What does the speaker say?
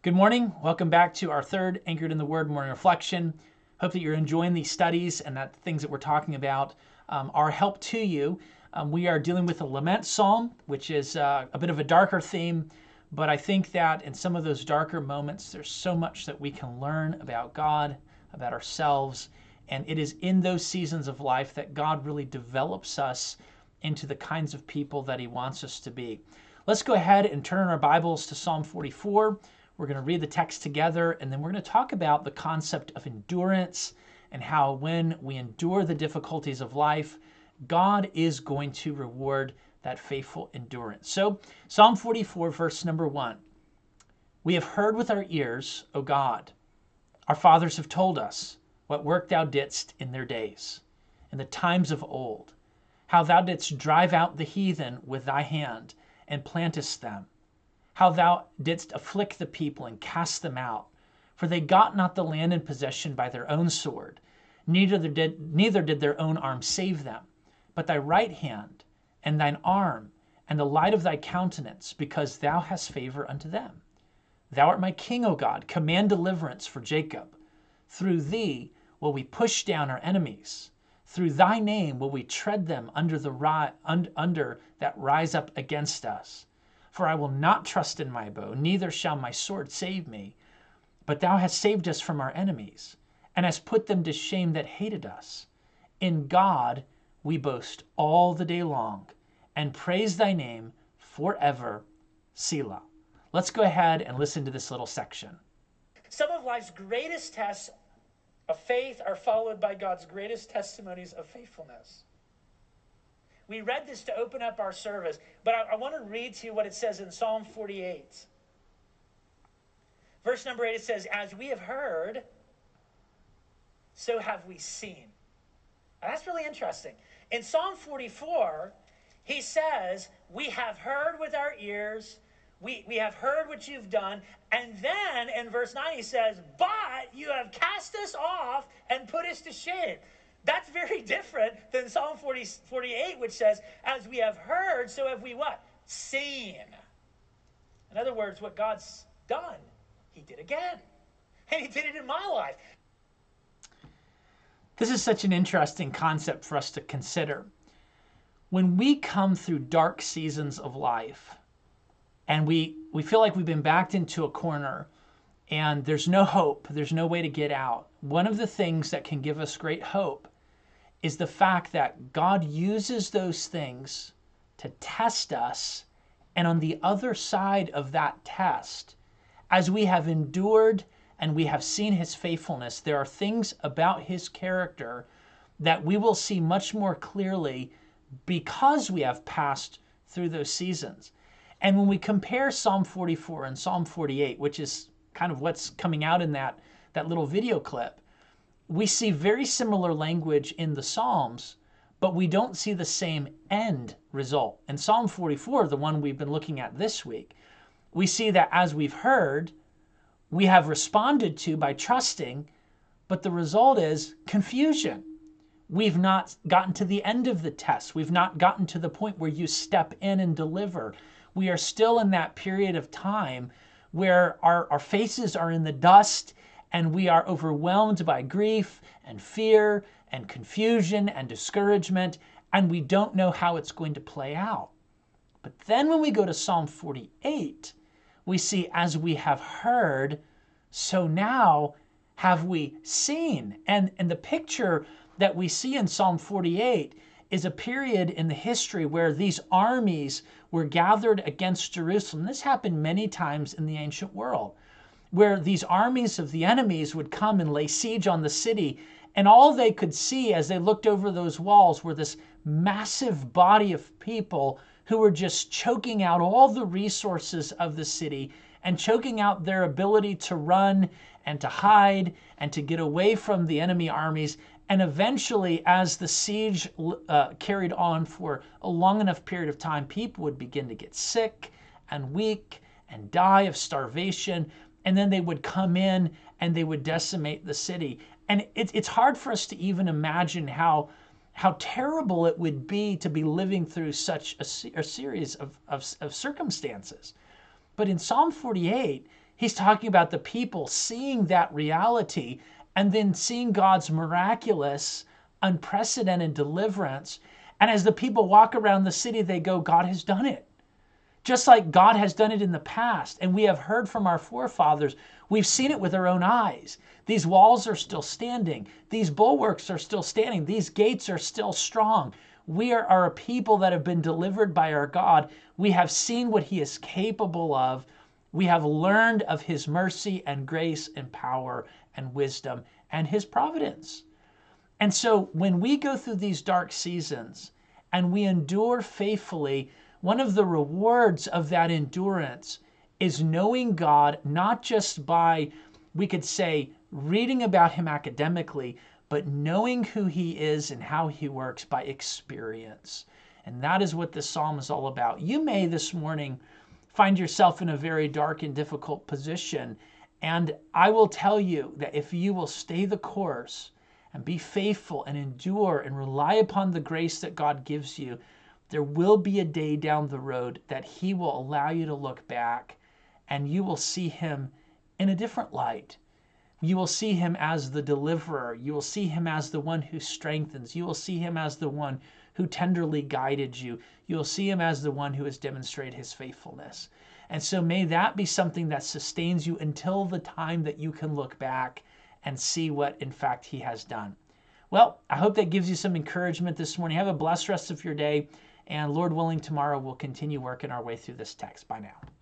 Good morning. Welcome back to our third Anchored in the Word morning reflection. Hope that you're enjoying these studies and that the things that we're talking about are help to you. We are dealing with a lament psalm, which is a bit of a darker theme, but I think that in some of those darker moments, there's so much that we can learn about God, about ourselves, and it is in those seasons of life that God really develops us into the kinds of people that He wants us to be. Let's go ahead and turn our Bibles to Psalm 44. We're going to read the text together, and then we're going to talk about the concept of endurance and how when we endure the difficulties of life, God is going to reward that faithful endurance. So, Psalm 44, verse number 1. We have heard with our ears, O God. Our fathers have told us what work thou didst in their days, in the times of old, how thou didst drive out the heathen with thy hand and plantest them, how thou didst afflict the people and cast them out. For they got not the land in possession by their own sword, neither did their own arm save them, but thy right hand and thine arm and the light of thy countenance, because thou hast favor unto them. Thou art my king, O God, command deliverance for Jacob. Through thee will we push down our enemies. Through thy name will we tread them under that rise up against us. For I will not trust in my bow, neither shall my sword save me. But thou hast saved us from our enemies, and hast put them to shame that hated us. In God we boast all the day long, and praise thy name forever. Selah. Let's go ahead and listen to this little section. Some of life's greatest tests of faith are followed by God's greatest testimonies of faithfulness. We read this to open up our service, but I want to read to you what it says in Psalm 48. Verse number 8, it says, as we have heard, so have we seen. Now, that's really interesting. In Psalm 44, he says, we have heard with our ears, we have heard what you've done, and then in verse 9 he says, but you have cast us off and put us to shame. That's very different than Psalm 48, which says, as we have heard, so have we what? Seen. In other words, what God's done, he did again. And he did it in my life. This is such an interesting concept for us to consider. When we come through dark seasons of life, and we feel like we've been backed into a corner, and there's no hope, there's no way to get out, one of the things that can give us great hope is the fact that God uses those things to test us. And on the other side of that test, as we have endured and we have seen his faithfulness, there are things about his character that we will see much more clearly because we have passed through those seasons. And when we compare Psalm 44 and Psalm 48, which is kind of what's coming out in that little video clip, we see very similar language in the Psalms, but we don't see the same end result. In Psalm 44, the one we've been looking at this week, we see that as we've heard, we have responded to by trusting, but the result is confusion. We've not gotten to the end of the test. We've not gotten to the point where you step in and deliver. We are still in that period of time where our faces are in the dust, and we are overwhelmed by grief and fear and confusion and discouragement, and we don't know how it's going to play out. But then when we go to Psalm 48, we see, as we have heard, so now have we seen. And the picture that we see in Psalm 48 is a period in the history where these armies were gathered against Jerusalem. This happened many times in the ancient world, where these armies of the enemies would come and lay siege on the city, and all they could see as they looked over those walls were this massive body of people who were just choking out all the resources of the city and choking out their ability to run and to hide and to get away from the enemy armies. And eventually, as the siege carried on for a long enough period of time, people would begin to get sick and weak and die of starvation. And then they would come in and they would decimate the city. And it's hard for us to even imagine how terrible it would be to be living through such a series of circumstances. But in Psalm 48, He's talking about the people seeing that reality and then seeing God's miraculous, unprecedented deliverance. And as the people walk around the city, they go, God has done it. Just like God has done it in the past. And we have heard from our forefathers. We've seen it with our own eyes. These walls are still standing. These bulwarks are still standing. These gates are still strong. We are a people that have been delivered by our God. We have seen what he is capable of. We have learned of his mercy and grace and power and wisdom and his providence. And so when we go through these dark seasons and we endure faithfully, one of the rewards of that endurance is knowing God, not just by, we could say, reading about him academically, but knowing who he is and how he works by experience. And that is what this psalm is all about. You may this morning find yourself in a very dark and difficult position. And I will tell you that if you will stay the course and be faithful and endure and rely upon the grace that God gives you, there will be a day down the road that he will allow you to look back and you will see him in a different light. You will see him as the deliverer. You will see him as the one who strengthens. You will see him as the one who tenderly guided you. You will see him as the one who has demonstrated his faithfulness. And so may that be something that sustains you until the time that you can look back and see what, in fact, he has done. Well, I hope that gives you some encouragement this morning. Have a blessed rest of your day. And Lord willing, tomorrow we'll continue working our way through this text. Bye now.